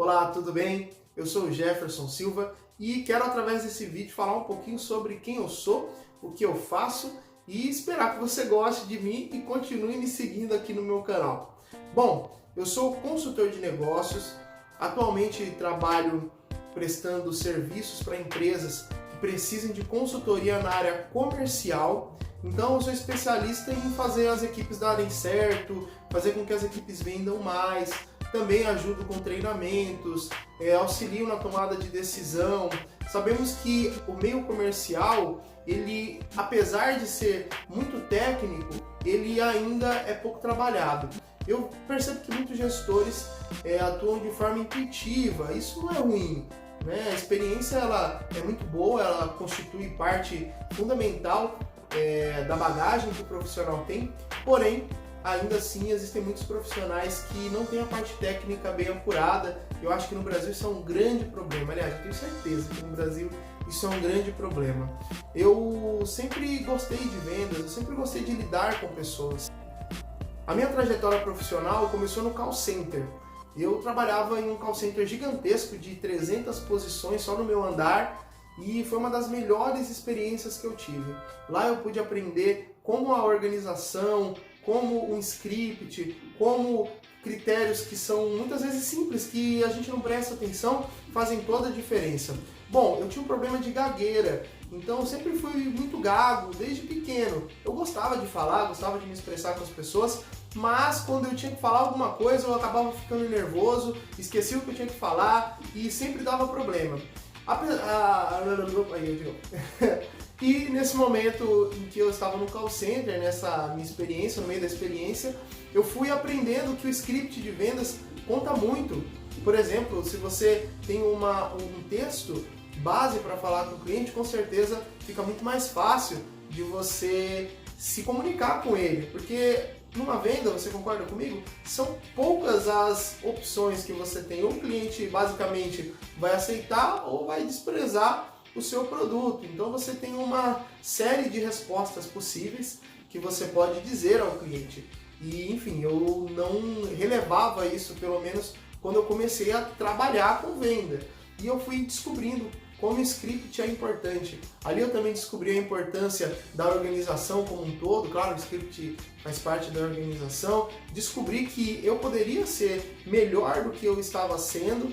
Olá, tudo bem? Eu sou o Jefferson Silva e quero através desse vídeo falar um pouquinho sobre quem eu sou, o que eu faço e esperar que você goste de mim e continue me seguindo aqui no meu canal. Bom, eu sou consultor de negócios, atualmente trabalho prestando serviços para empresas que precisem de consultoria na área comercial. Então eu sou especialista em fazer as equipes darem certo, fazer com que as equipes vendam mais. Também ajudo com treinamentos, auxilio na tomada de decisão. Sabemos que o meio comercial, ele, apesar de ser muito técnico, ele ainda é pouco trabalhado. Eu percebo que muitos gestores atuam de forma intuitiva, isso não é ruim, né? A experiência ela é muito boa, ela constitui parte fundamental da bagagem que o profissional tem, porém, ainda assim existem muitos profissionais que não têm a parte técnica bem apurada. Eu acho que no Brasil isso é um grande problema, aliás, eu tenho certeza que no Brasil isso é um grande problema. Eu sempre gostei de vendas, eu sempre gostei de lidar com pessoas. A minha trajetória profissional começou no call center. Eu trabalhava em um call center gigantesco de 300 posições só no meu andar e foi uma das melhores experiências que eu tive. Lá eu pude aprender como a organização, como um script, como critérios que são muitas vezes simples, que a gente não presta atenção, fazem toda a diferença. Bom, eu tinha um problema de gagueira, então eu sempre fui muito gago, desde pequeno. Eu gostava de falar, gostava de me expressar com as pessoas, mas quando eu tinha que falar alguma coisa eu acabava ficando nervoso, esquecia o que eu tinha que falar e sempre dava problema. E nesse momento em que eu estava no call center, nessa minha experiência, no meio da experiência, eu fui aprendendo que o script de vendas conta muito. Por exemplo, se você tem um texto base para falar com o cliente, com certeza fica muito mais fácil de você se comunicar com ele, porque numa venda, você concorda comigo? São poucas as opções que você tem. O cliente basicamente vai aceitar ou vai desprezar o seu produto. Então você tem uma série de respostas possíveis que você pode dizer ao cliente. E enfim, eu não relevava isso, pelo menos quando eu comecei a trabalhar com venda. E eu fui descobrindo como o script é importante. Ali eu também descobri a importância da organização como um todo. Claro, o script faz parte da organização. Descobri que eu poderia ser melhor do que eu estava sendo.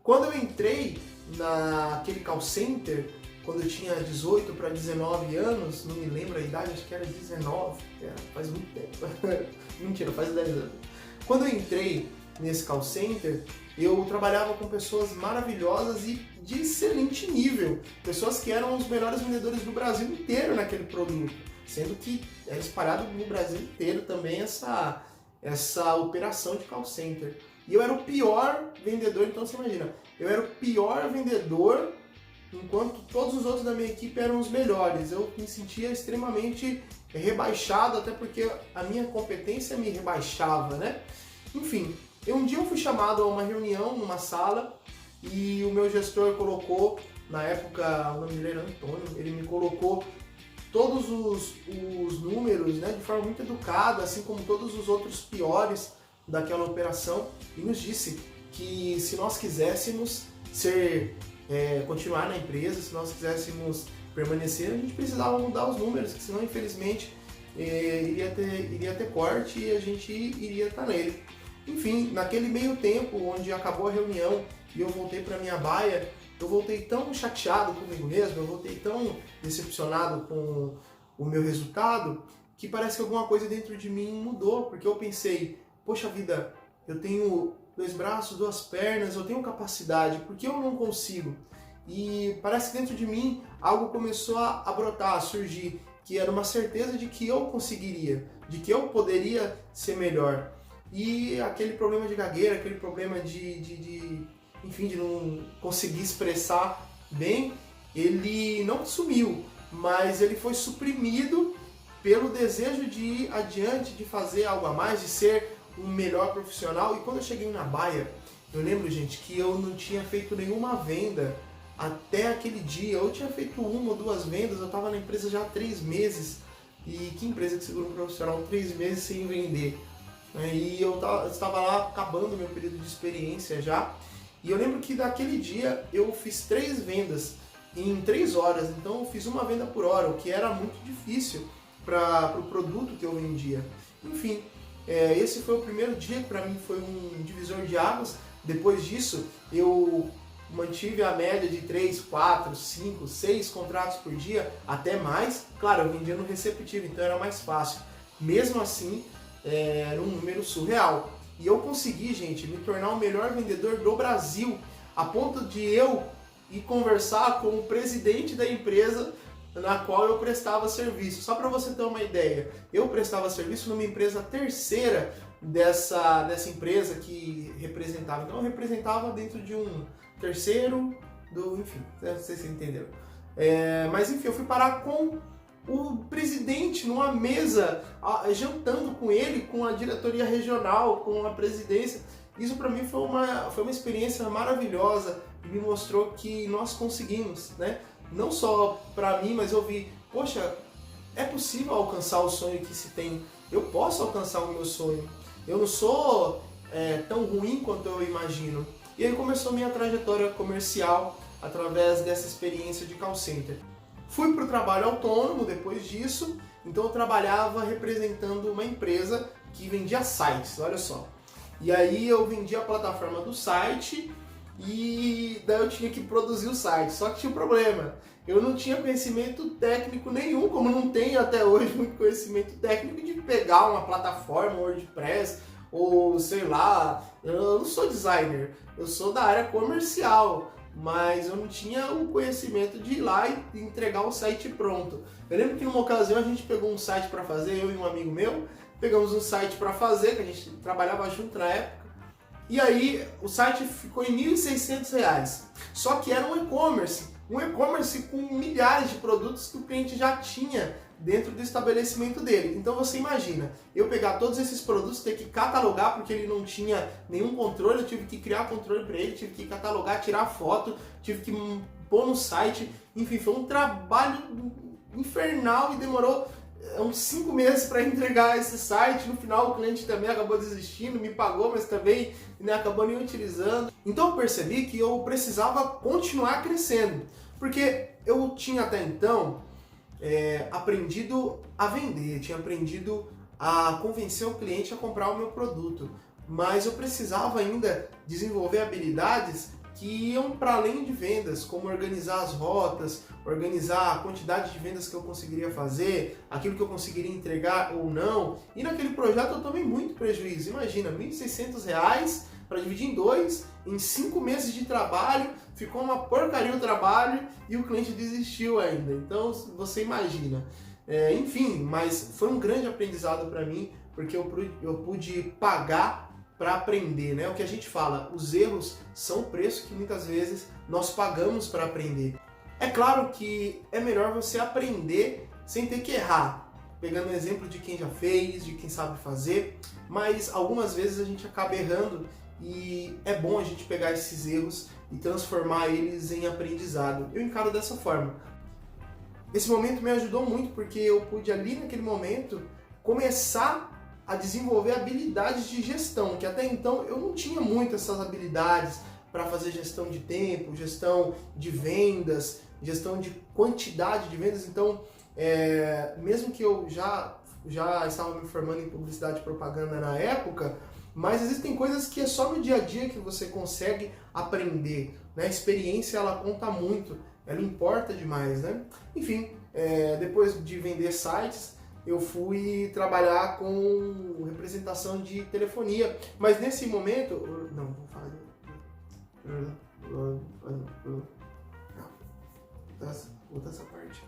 Quando eu entrei naquele call center, quando eu tinha 18 para 19 anos, não me lembro a idade, acho que era 19, faz muito tempo. Mentira, faz 10 anos. Quando eu entrei nesse call center, eu trabalhava com pessoas maravilhosas e de excelente nível, pessoas que eram os melhores vendedores do Brasil inteiro naquele produto, sendo que era espalhado no Brasil inteiro também essa operação de call center. E eu era o pior vendedor, então você imagina, eu era o pior vendedor, enquanto todos os outros da minha equipe eram os melhores. Eu me sentia extremamente rebaixado, até porque a minha competência me rebaixava, né? Enfim, um dia eu fui chamado a uma reunião numa sala e o meu gestor colocou, na época o nome dele era Antônio, ele me colocou todos os números, né, de forma muito educada, assim como todos os outros piores daquela operação, e nos disse que se nós quiséssemos continuar na empresa, se nós quiséssemos permanecer, a gente precisava mudar os números, que senão infelizmente iria ter corte e a gente iria estar nele. Enfim, naquele meio tempo onde acabou a reunião e eu voltei para minha baia, eu voltei tão chateado comigo mesmo, eu voltei tão decepcionado com o meu resultado, que parece que alguma coisa dentro de mim mudou, porque eu pensei, poxa vida, eu tenho 2 braços, 2 pernas, eu tenho capacidade, por que eu não consigo? E parece que dentro de mim algo começou a brotar, a surgir, que era uma certeza de que eu conseguiria, de que eu poderia ser melhor. E aquele problema de gagueira, aquele problema de não conseguir expressar bem, ele não sumiu, mas ele foi suprimido pelo desejo de ir adiante, de fazer algo a mais, de ser um melhor profissional. E quando eu cheguei na baia, eu lembro, gente, que eu não tinha feito nenhuma venda até aquele dia. Eu tinha feito 1 ou 2 vendas, eu estava na empresa já há 3 meses. E que empresa que segura um profissional 3 meses sem vender? né? E eu estava lá acabando meu período de experiência já. E eu lembro que daquele dia eu fiz 3 vendas em 3 horas. Então eu fiz uma venda por hora, o que era muito difícil para o produto que eu vendia. Enfim, esse foi o primeiro dia que para mim foi um divisor de águas. Depois disso, eu mantive a média de 3, 4, 5, 6 contratos por dia, até mais. Claro, eu vendia no receptivo, então era mais fácil. Mesmo assim, era um número surreal. E eu consegui, gente, me tornar o melhor vendedor do Brasil, a ponto de eu ir conversar com o presidente da empresa na qual eu prestava serviço. Só para você ter uma ideia, eu prestava serviço numa empresa terceira dessa empresa que representava. Então eu representava dentro de um terceiro enfim, não sei se vocês entenderam. Mas enfim, eu fui parar com o presidente numa mesa, jantando com ele, com a diretoria regional, com a presidência. Isso para mim foi uma experiência maravilhosa e me mostrou que nós conseguimos, né? Não só para mim, mas eu vi, poxa, é possível alcançar o sonho que se tem. Eu posso alcançar o meu sonho. Eu não sou tão ruim quanto eu imagino. E aí começou minha trajetória comercial através dessa experiência de call center. Fui para o trabalho autônomo depois disso, então eu trabalhava representando uma empresa que vendia sites, olha só. E aí eu vendia a plataforma do site e daí eu tinha que produzir o site. Só que tinha um problema, eu não tinha conhecimento técnico nenhum, como não tenho até hoje muito conhecimento técnico de pegar uma plataforma WordPress ou sei lá, eu não sou designer, eu sou da área comercial. Mas eu não tinha o conhecimento de ir lá e entregar o site pronto. Eu lembro que numa ocasião a gente pegou um site para fazer, eu e um amigo meu, pegamos um site para fazer, que a gente trabalhava junto na época, e aí o site ficou em R$ 1.600. Só que era um e-commerce com milhares de produtos que o cliente já tinha dentro do estabelecimento dele. Então você imagina, eu pegar todos esses produtos, ter que catalogar porque ele não tinha nenhum controle, eu tive que criar controle para ele, tive que catalogar, tirar foto, tive que pôr no site, enfim, foi um trabalho infernal e demorou uns 5 meses para entregar esse site. No final o cliente também acabou desistindo, me pagou, mas também acabou nem utilizando. Então eu percebi que eu precisava continuar crescendo, porque eu tinha até então aprendido a vender, tinha aprendido a convencer o cliente a comprar o meu produto, mas eu precisava ainda desenvolver habilidades que iam para além de vendas, como organizar as rotas, organizar a quantidade de vendas que eu conseguiria fazer, aquilo que eu conseguiria entregar ou não. E naquele projeto eu tomei muito prejuízo. Imagina, R$ 1.600 para dividir em 2, em 5 meses de trabalho, ficou uma porcaria o trabalho e o cliente desistiu ainda. Então você imagina. Enfim, mas foi um grande aprendizado para mim, porque eu pude pagar para aprender, né? O que a gente fala, os erros são o preço que muitas vezes nós pagamos para aprender. É claro que é melhor você aprender sem ter que errar, pegando o exemplo de quem já fez, de quem sabe fazer, mas algumas vezes a gente acaba errando e é bom a gente pegar esses erros e transformar eles em aprendizado. Eu encaro dessa forma. Esse momento me ajudou muito porque eu pude ali naquele momento começar a desenvolver habilidades de gestão, que até então eu não tinha muito essas habilidades para fazer gestão de tempo, gestão de vendas, gestão de quantidade de vendas. Então, mesmo que eu já estava me formando em publicidade e propaganda na época, mas existem coisas que é só no dia a dia que você consegue aprender, né? A experiência, ela conta muito, ela importa demais, né? Enfim, depois de vender sites, eu fui trabalhar com representação de telefonia, mas nesse momento, não, vou falar, vou essa parte.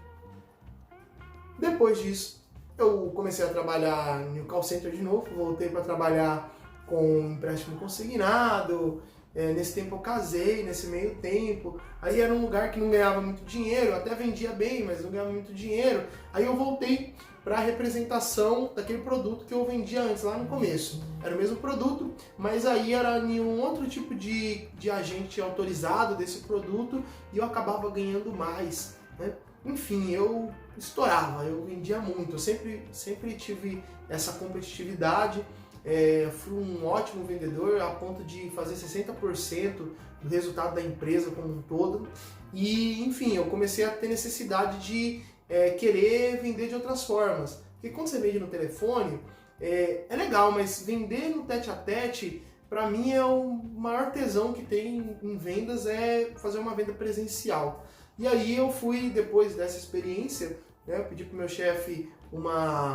Depois disso, eu comecei a trabalhar no call center de novo, voltei para trabalhar com empréstimo consignado. Nesse tempo eu casei, nesse meio tempo, aí era um lugar que não ganhava muito dinheiro, eu até vendia bem, mas não ganhava muito dinheiro. Aí eu voltei para a representação daquele produto que eu vendia antes, lá no começo. Era o mesmo produto, mas aí era em um outro tipo de agente autorizado desse produto e eu acabava ganhando mais, né? Enfim, eu estourava, eu vendia muito, eu sempre tive essa competitividade. fui um ótimo vendedor a ponto de fazer 60% do resultado da empresa como um todo. E, enfim, eu comecei a ter necessidade de querer vender de outras formas. Porque quando você vende no telefone, é legal, mas vender no tete-a-tete, para mim, é o maior tesão que tem em vendas, é fazer uma venda presencial. E aí eu fui, depois dessa experiência, né, pedi para o meu chefe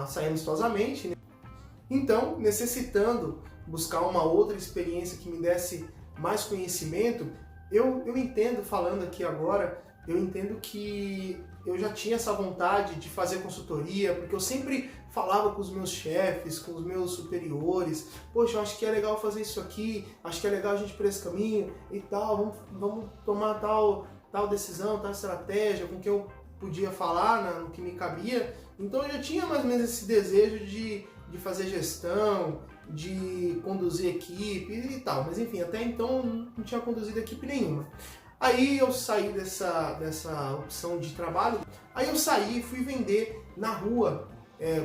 sair amistosamente, né? Então, necessitando buscar uma outra experiência que me desse mais conhecimento, eu entendo, falando aqui agora, eu entendo que eu já tinha essa vontade de fazer consultoria, porque eu sempre falava com os meus chefes, com os meus superiores, poxa, eu acho que é legal fazer isso aqui, acho que é legal a gente ir por esse caminho e tal, vamos tomar tal decisão, tal estratégia, com que eu podia falar, no que me cabia. Então eu já tinha mais ou menos esse desejo de fazer gestão, de conduzir equipe e tal, mas enfim, até então não tinha conduzido equipe nenhuma. Aí eu saí dessa opção de trabalho, aí eu saí e fui vender na rua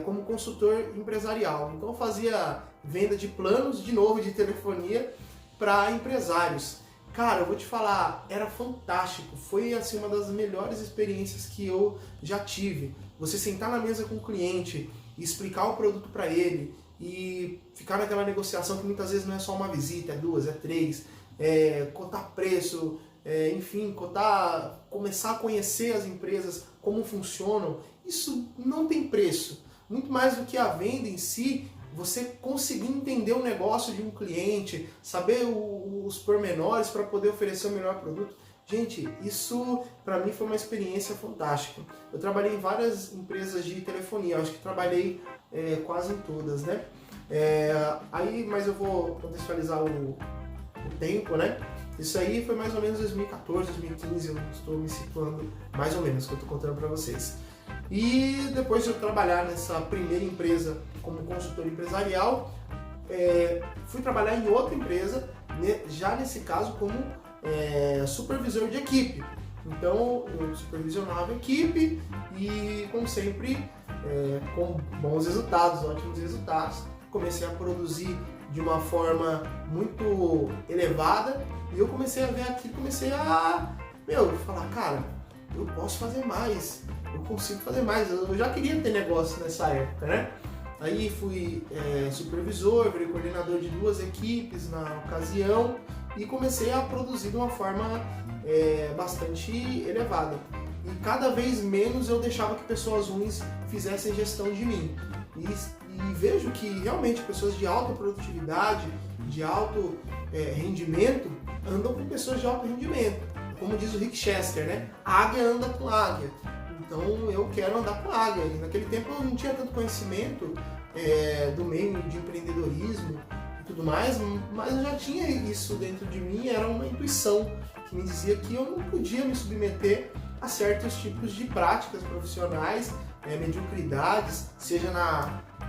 como consultor empresarial. Então eu fazia venda de planos, de novo, de telefonia para empresários. Cara, eu vou te falar, era fantástico, foi assim uma das melhores experiências que eu já tive. Você sentar na mesa com o cliente e explicar o produto para ele e ficar naquela negociação que muitas vezes não é só uma visita, é duas, é três, cotar preço, enfim, começar a conhecer as empresas, como funcionam, isso não tem preço. Muito mais do que a venda em si, você conseguir entender o negócio de um cliente, saber os pormenores para poder oferecer o melhor produto. Gente, isso para mim foi uma experiência fantástica. Eu trabalhei em várias empresas de telefonia, acho que trabalhei quase em todas, né? Mas eu vou contextualizar o tempo, né? Isso aí foi mais ou menos 2014, 2015, eu estou me situando mais ou menos, que eu estou contando para vocês. E depois de eu trabalhar nessa primeira empresa como consultor empresarial, fui trabalhar em outra empresa, já nesse caso como supervisor de equipe. Então eu supervisionava a equipe e, como sempre, com bons resultados, ótimos resultados, comecei a produzir de uma forma muito elevada e eu comecei a ver aqui, comecei a falar, cara, eu posso fazer mais, eu consigo fazer mais. Eu já queria ter negócio nessa época, né? Aí fui supervisor, virei coordenador de 2 equipes na ocasião e comecei a produzir de uma forma bastante elevada. E cada vez menos eu deixava que pessoas ruins fizessem gestão de mim. E vejo que realmente pessoas de alta produtividade, de alto rendimento, andam com pessoas de alto rendimento. Como diz o Rick Chester, né? A águia anda com águia. Então eu quero andar com águia. E naquele tempo eu não tinha tanto conhecimento do meio de empreendedorismo e tudo mais, mas eu já tinha isso dentro de mim, era uma intuição que me dizia que eu não podia me submeter a certos tipos de práticas profissionais, mediocridades, seja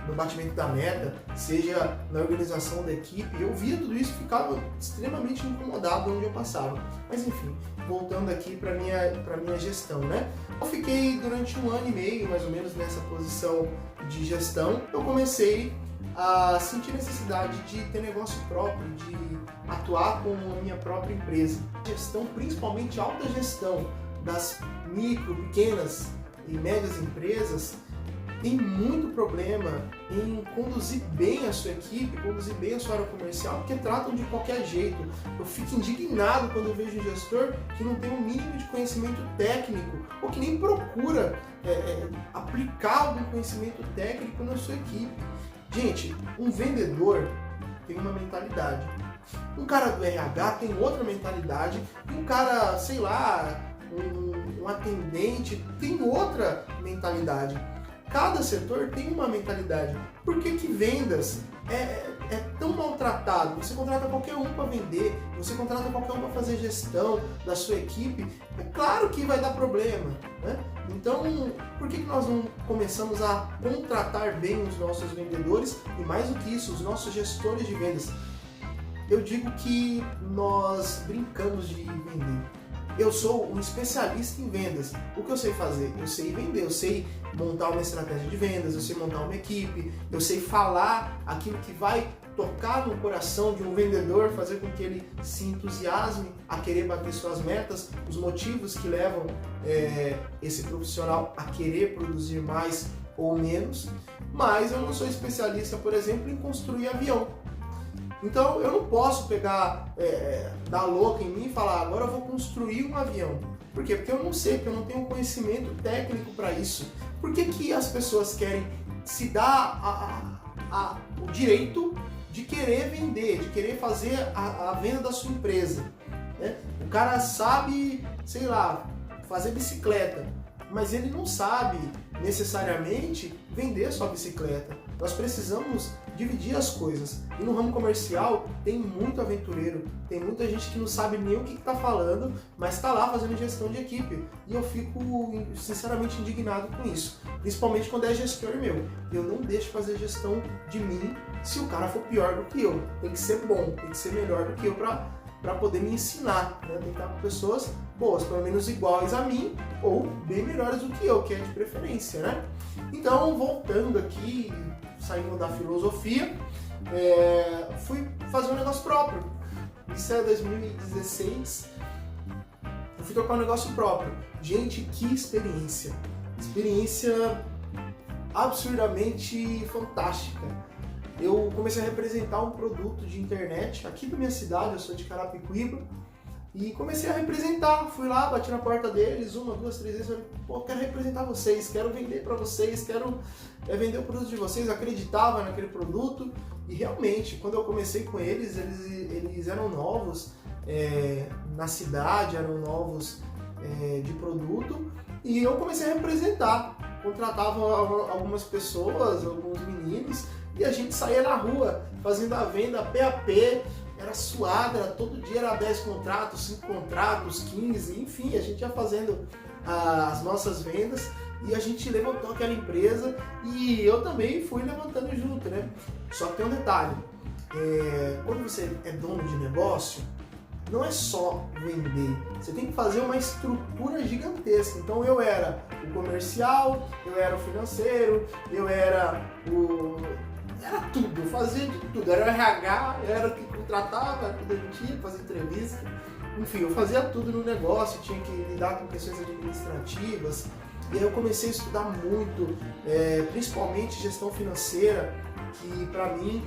no batimento da meta, seja na organização da equipe. Eu via tudo isso e ficava extremamente incomodado onde eu passava. Mas enfim, voltando aqui para minha gestão, né? Eu fiquei durante 1 ano e meio, mais ou menos, nessa posição de gestão. Eu comecei a sentir necessidade de ter negócio próprio, de atuar com a minha própria empresa. Gestão, principalmente alta gestão das micro, pequenas e médias empresas, tem muito problema em conduzir bem a sua equipe, conduzir bem a sua área comercial, porque tratam de qualquer jeito. Eu fico indignado quando eu vejo um gestor que não tem um mínimo de conhecimento técnico ou que nem procura aplicar algum conhecimento técnico na sua equipe. Gente, um vendedor tem uma mentalidade. Um cara do RH tem outra mentalidade. E um cara, sei lá, um atendente tem outra mentalidade. Cada setor tem uma mentalidade. Por que vendas é tão maltratado? Você contrata qualquer um para vender, você contrata qualquer um para fazer gestão da sua equipe, é claro que vai dar problema, né? Então, por que nós não começamos a contratar bem os nossos vendedores e, mais do que isso, os nossos gestores de vendas? eu digo que nós brincamos de vender. Eu sou um especialista em vendas. O que eu sei fazer? Eu sei vender, eu sei montar uma estratégia de vendas, eu sei montar uma equipe, eu sei falar aquilo que vai tocar no coração de um vendedor, fazer com que ele se entusiasme a querer bater suas metas, os motivos que levam esse profissional a querer produzir mais ou menos, mas eu não sou especialista, por exemplo, em construir avião. Então eu não posso pegar, dar louca em mim e falar, agora eu vou construir um avião. Por quê? Porque eu não sei, porque eu não tenho conhecimento técnico para isso. Por que que as pessoas querem se dar o direito de querer vender, de querer fazer a venda da sua empresa? Né? O cara sabe, sei lá, fazer bicicleta, mas ele não sabe necessariamente vender sua bicicleta. Nós precisamos dividir as coisas. E no ramo comercial tem muito aventureiro, tem muita gente que não sabe nem o que está falando, mas está lá fazendo gestão de equipe. E eu fico sinceramente indignado com isso, principalmente quando é gestor meu. Eu não deixo fazer gestão de mim se o cara for pior do que eu. Tem que ser bom, tem que ser melhor do que eu para poder me ensinar, né? Tem que estar com pessoas boas, pelo menos iguais a mim, ou bem melhores do que eu, que é de preferência, né? Então, voltando aqui, saindo da filosofia, fui fazer um negócio próprio. Isso é 2016, eu fui tocar um negócio próprio. Gente, que experiência! Experiência absurdamente fantástica. Eu comecei a representar um produto de internet aqui da minha cidade, eu sou de Carapicuíba, e comecei a representar. Fui lá, bati na porta deles, 1, 2, 3 vezes, falei, pô, quero representar vocês, quero vender para vocês, quero vender o produto de vocês. Acreditava naquele produto e realmente, quando eu comecei com eles eram novos na cidade, eram novos de produto, e eu comecei a representar. Contratava algumas pessoas, alguns meninos, e a gente saía na rua fazendo a venda pé a pé, era suado, todo dia era 10 contratos, 5 contratos, 15, enfim, a gente ia fazendo as nossas vendas e a gente levantou aquela empresa e eu também fui levantando junto, né? Só que tem um detalhe, quando você é dono de negócio, não é só vender, você tem que fazer uma estrutura gigantesca. Então eu era o comercial, eu era o financeiro, eu era tudo, eu fazia de tudo, era o RH, eu era o que contratava, era o que demitia, fazia entrevista, enfim, eu fazia tudo no negócio, tinha que lidar com questões administrativas, e aí eu comecei a estudar muito, principalmente gestão financeira, que para mim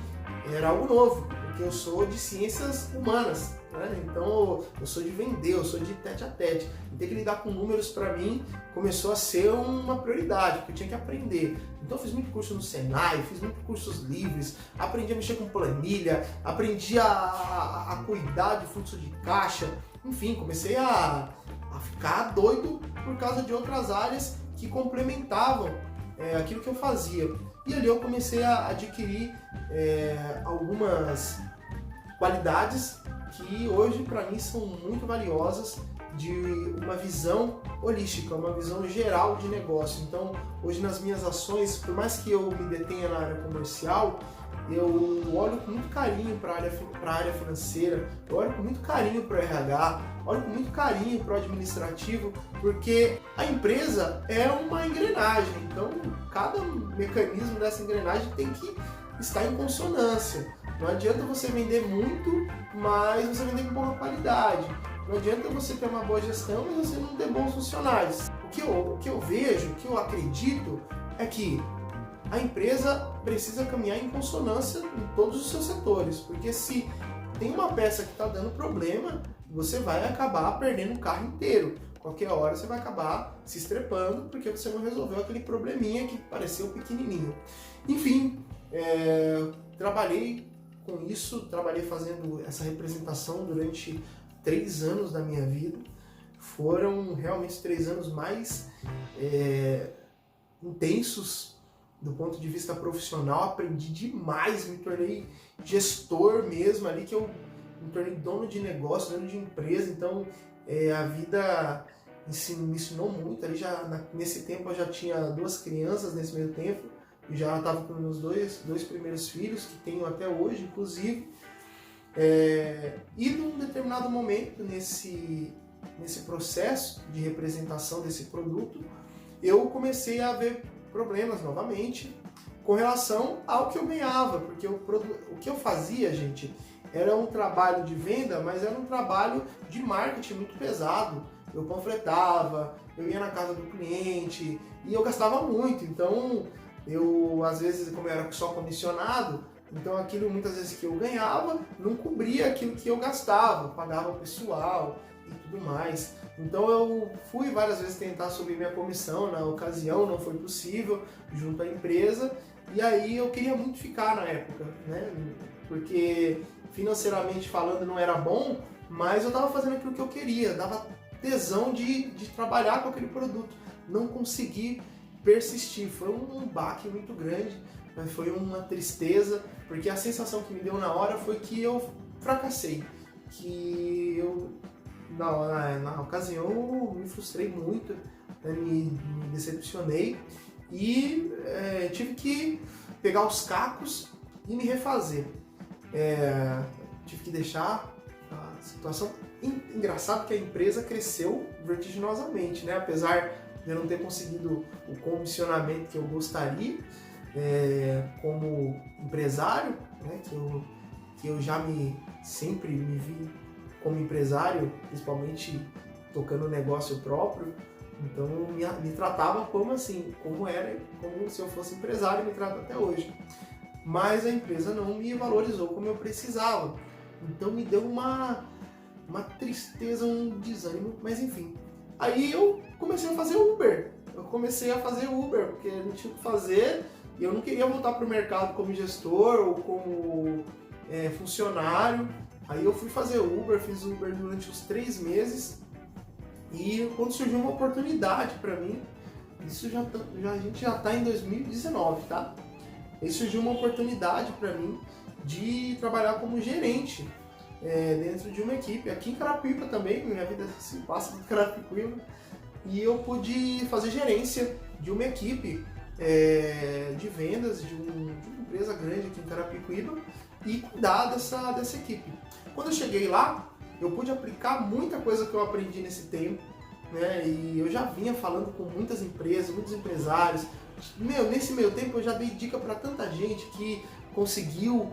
era algo novo, porque eu sou de ciências humanas, né? Então eu sou de vender, eu sou de tete a tete. E ter que lidar com números para mim começou a ser uma prioridade, porque eu tinha que aprender. Então eu fiz muito curso no Senai, fiz muitos cursos livres, aprendi a mexer com planilha, aprendi a cuidar de fluxo de caixa, enfim, comecei a ficar doido por causa de outras áreas que complementavam aquilo que eu fazia. E ali eu comecei a adquirir algumas qualidades que hoje para mim são muito valiosas, de uma visão holística, uma visão geral de negócio. Então hoje nas minhas ações, por mais que eu me detenha na área comercial, eu olho com muito carinho para a área financeira, eu olho com muito carinho para o RH, olho com muito carinho para o administrativo, porque a empresa é uma engrenagem, então cada mecanismo dessa engrenagem tem que estar em consonância. Não adianta você vender muito, mas você vender com boa qualidade. Não adianta você ter uma boa gestão, mas você não ter bons funcionários. O que eu vejo, o que eu acredito é que a empresa precisa caminhar em consonância em todos os seus setores, porque se tem uma peça que está dando problema, você vai acabar perdendo o carro inteiro. Qualquer hora você vai acabar se estrepando porque você não resolveu aquele probleminha que pareceu pequenininho. Enfim, trabalhei com isso, trabalhei fazendo essa representação durante 3 anos da minha vida. Foram realmente os 3 anos mais intensos do ponto de vista profissional. Aprendi demais, me tornei gestor mesmo ali, que eu me tornei dono de negócio, dono de empresa. Então a vida me ensinou muito. Ali nesse tempo eu já tinha 2 crianças nesse meio tempo. Eu já estava com meus dois primeiros filhos, que tenho até hoje, inclusive. E num determinado momento, nesse processo de representação desse produto, eu comecei a ver problemas novamente com relação ao que eu ganhava, porque o que eu fazia, gente, era um trabalho de venda, mas era um trabalho de marketing muito pesado. Eu panfletava, eu ia na casa do cliente e eu gastava muito. Então, eu, às vezes, como eu era só comissionado, então aquilo muitas vezes que eu ganhava não cobria aquilo que eu gastava, pagava o pessoal e tudo mais. Então eu fui várias vezes tentar subir minha comissão, na ocasião não foi possível, junto à empresa, e aí eu queria muito ficar na época, né? Porque financeiramente falando não era bom, mas eu estava fazendo aquilo que eu queria, dava tesão de trabalhar com aquele produto, não consegui persistir, foi um baque muito grande, mas foi uma tristeza, porque a sensação que me deu na hora foi que eu fracassei, que eu na ocasião eu me frustrei muito, né, me decepcionei e tive que pegar os cacos e me refazer. Tive que deixar a situação. Engraçado que a empresa cresceu vertiginosamente, né? Apesar de eu não ter conseguido o comissionamento que eu gostaria, como empresário, né? Que eu já sempre me vi como empresário, principalmente tocando negócio próprio. Então me tratava como assim, como se eu fosse empresário, me trata até hoje. Mas a empresa não me valorizou como eu precisava. Então me deu uma tristeza, um desânimo, mas enfim. Aí eu comecei a fazer Uber. Porque não tinha o que fazer e eu não queria voltar para o mercado como gestor ou como funcionário. Aí eu fui fazer Uber, fiz Uber durante uns 3 meses e quando surgiu uma oportunidade para mim, isso a gente já está em 2019, tá? Aí surgiu uma oportunidade para mim de trabalhar como gerente dentro de uma equipe, aqui em Carapicuíba também, minha vida se passa em Carapicuíba, e eu pude fazer gerência de uma equipe de vendas de uma empresa grande aqui em Carapicuíba e cuidar dessa equipe. Quando eu cheguei lá, eu pude aplicar muita coisa que eu aprendi nesse tempo, né? E eu já vinha falando com muitas empresas, muitos empresários. Nesse meio tempo eu já dei dica para tanta gente que conseguiu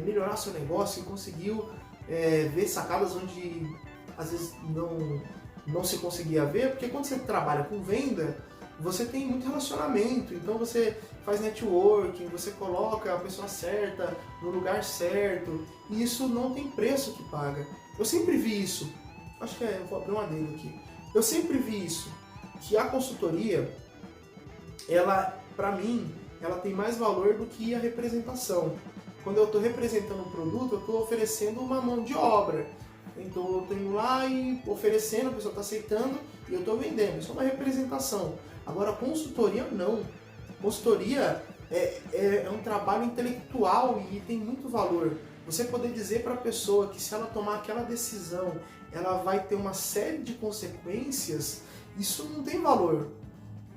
melhorar seu negócio, conseguiu ver sacadas onde às vezes não se conseguia ver, porque quando você trabalha com venda, você tem muito relacionamento, então você faz networking, você coloca a pessoa certa no lugar certo, e isso não tem preço que paga. Eu sempre vi isso, acho que eu vou abrir um adendo aqui, eu sempre vi isso, que a consultoria, ela, pra mim, ela tem mais valor do que a representação. Quando eu estou representando um produto, eu estou oferecendo uma mão de obra. Então eu estou indo lá e oferecendo, a pessoa está aceitando e eu estou vendendo. Isso é uma representação. Agora, consultoria não. Consultoria é um trabalho intelectual e tem muito valor. Você poder dizer para a pessoa que se ela tomar aquela decisão, ela vai ter uma série de consequências, isso não tem valor.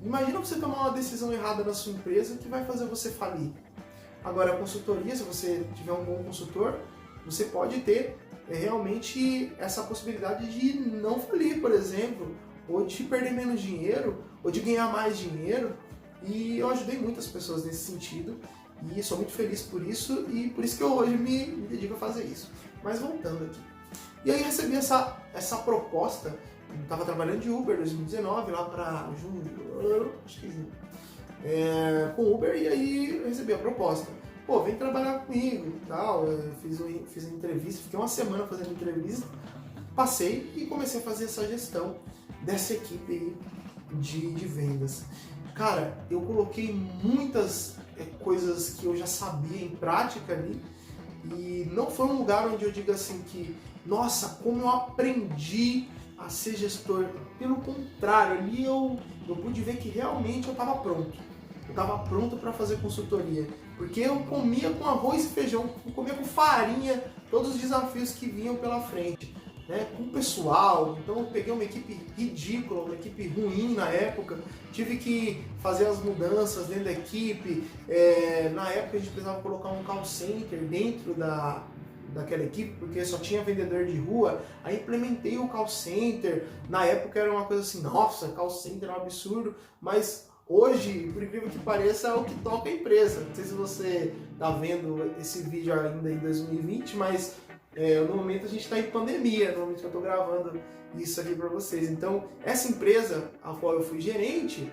Imagina você tomar uma decisão errada na sua empresa que vai fazer você falir. Agora, a consultoria, se você tiver um bom consultor, você pode ter realmente essa possibilidade de não falir, por exemplo, ou de perder menos dinheiro, ou de ganhar mais dinheiro. E eu ajudei muitas pessoas nesse sentido, e sou muito feliz por isso, e por isso que eu hoje me dedico a fazer isso. Mas voltando aqui. E aí recebi essa proposta, eu estava trabalhando de Uber em 2019, lá para junho, acho que com Uber, e aí eu recebi a proposta. Pô, vem trabalhar comigo e tal. Eu fiz uma entrevista, fiquei uma semana fazendo entrevista, passei e comecei a fazer essa gestão dessa equipe aí de vendas. Cara, eu coloquei muitas coisas que eu já sabia em prática ali, e não foi um lugar onde eu digo assim que, nossa, como eu aprendi a ser gestor. Pelo contrário, ali eu pude ver que realmente eu estava pronto. Eu estava pronto para fazer consultoria, porque eu comia com arroz e feijão, eu comia com farinha todos os desafios que vinham pela frente, né? Com o pessoal. Então eu peguei uma equipe ridícula, uma equipe ruim na época, tive que fazer as mudanças dentro da equipe. Na época a gente precisava colocar um call center dentro daquela equipe, porque só tinha vendedor de rua, aí implementei o call center. Na época era uma coisa assim, nossa, call center é um absurdo, mas hoje, por incrível que pareça, é o que toca a empresa. Não sei se você está vendo esse vídeo ainda em 2020, mas no momento a gente está em pandemia, no momento que eu estou gravando isso aqui para vocês. Então, essa empresa a qual eu fui gerente,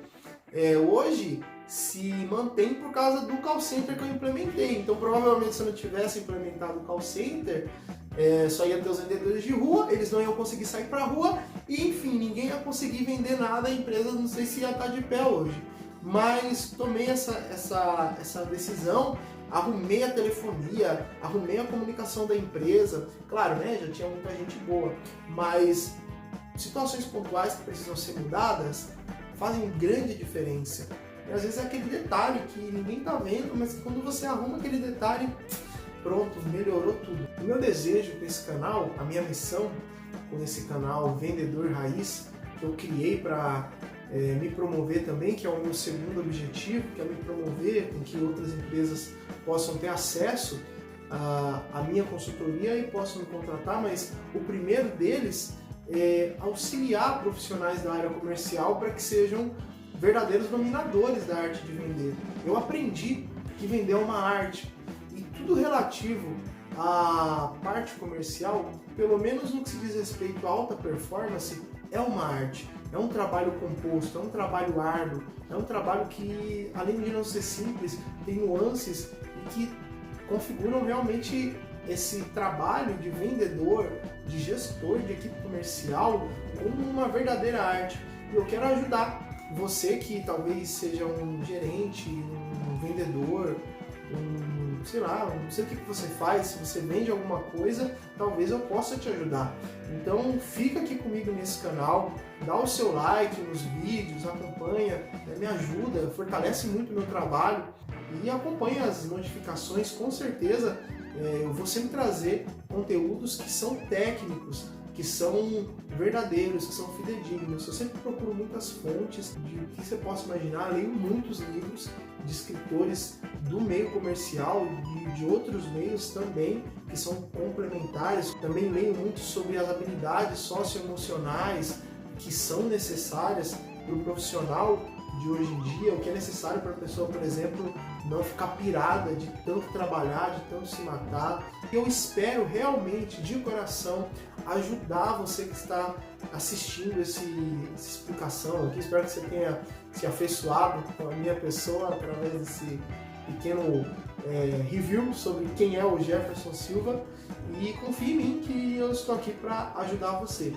hoje se mantém por causa do call center que eu implementei. Então, provavelmente, se eu não tivesse implementado o call center, só ia ter os vendedores de rua, eles não iam conseguir sair para a rua e, enfim, ninguém ia conseguir vender nada, a empresa não sei se ia estar de pé hoje. Mas tomei essa decisão, arrumei a telefonia, arrumei a comunicação da empresa. Claro, né, já tinha muita gente boa, mas situações pontuais que precisam ser mudadas fazem grande diferença. E às vezes é aquele detalhe que ninguém está vendo, mas quando você arruma aquele detalhe, pronto, melhorou tudo. O meu desejo com esse canal, a minha missão com esse canal Vendedor Raiz, que eu criei para me promover também, que é o meu segundo objetivo, que é me promover com que outras empresas possam ter acesso à minha consultoria e possam me contratar, mas o primeiro deles é auxiliar profissionais da área comercial para que sejam verdadeiros dominadores da arte de vender. Eu aprendi que vender é uma arte e tudo relativo à parte comercial, pelo menos no que se diz respeito à alta performance, é uma arte. É um trabalho composto, é um trabalho árduo, é um trabalho que, além de não ser simples, tem nuances e que configuram realmente esse trabalho de vendedor, de gestor de equipe comercial como uma verdadeira arte. E eu quero ajudar você que talvez seja um gerente, um vendedor, sei lá, não sei o que você faz, se você vende alguma coisa, talvez eu possa te ajudar. Então fica aqui comigo nesse canal, dá o seu like nos vídeos, acompanha, me ajuda, fortalece muito o meu trabalho e acompanha as notificações, com certeza eu vou sempre trazer conteúdos que são técnicos, que são verdadeiros, que são fidedignos. Eu sempre procuro muitas fontes de o que você possa imaginar, leio muitos livros de escritores do meio comercial e de outros meios também, que são complementares. Também leio muito sobre as habilidades socioemocionais que são necessárias para o profissional de hoje em dia, o que é necessário para a pessoa, por exemplo, não ficar pirada de tanto trabalhar, de tanto se matar. Eu espero realmente, de coração, ajudar você que está assistindo essa explicação aqui. Espero que você tenha se afeiçoado com a minha pessoa através desse pequeno review sobre quem é o Jefferson Silva, e confie em mim que eu estou aqui para ajudar você.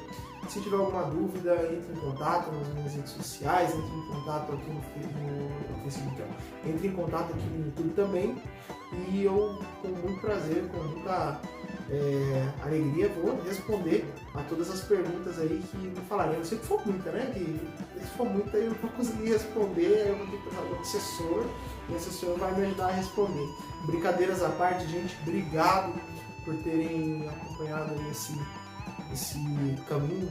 Se tiver alguma dúvida, entre em contato nas minhas redes sociais, entre em contato aqui no Facebook, entre em contato aqui no YouTube também, e eu, com muito prazer, com muita alegria, vou responder a todas as perguntas aí que me falarem. Eu sei que for muita, né? Que se for muita eu não vou conseguir responder, aí eu vou ter que falar com o assessor, e o assessor vai me ajudar a responder. Brincadeiras à parte, gente, obrigado por terem acompanhado esse caminho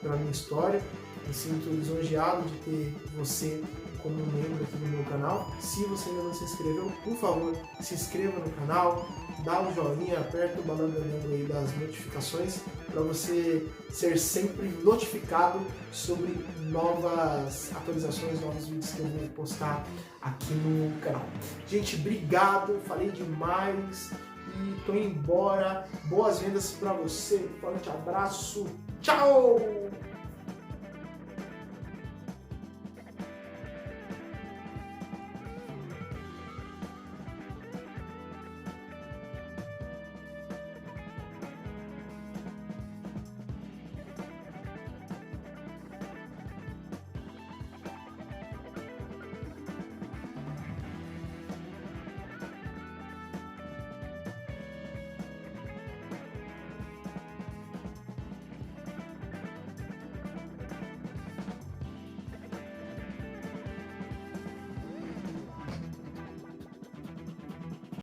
pela minha história. Me sinto lisonjeado de ter você como membro aqui do meu canal. Se você ainda não se inscreveu, por favor, se inscreva no canal, dá um joinha, aperta o balão aí das notificações para você ser sempre notificado sobre novas atualizações, novos vídeos que eu vou postar aqui no canal. Gente, obrigado, falei demais e tô indo embora. Boas vendas para você, forte abraço, tchau!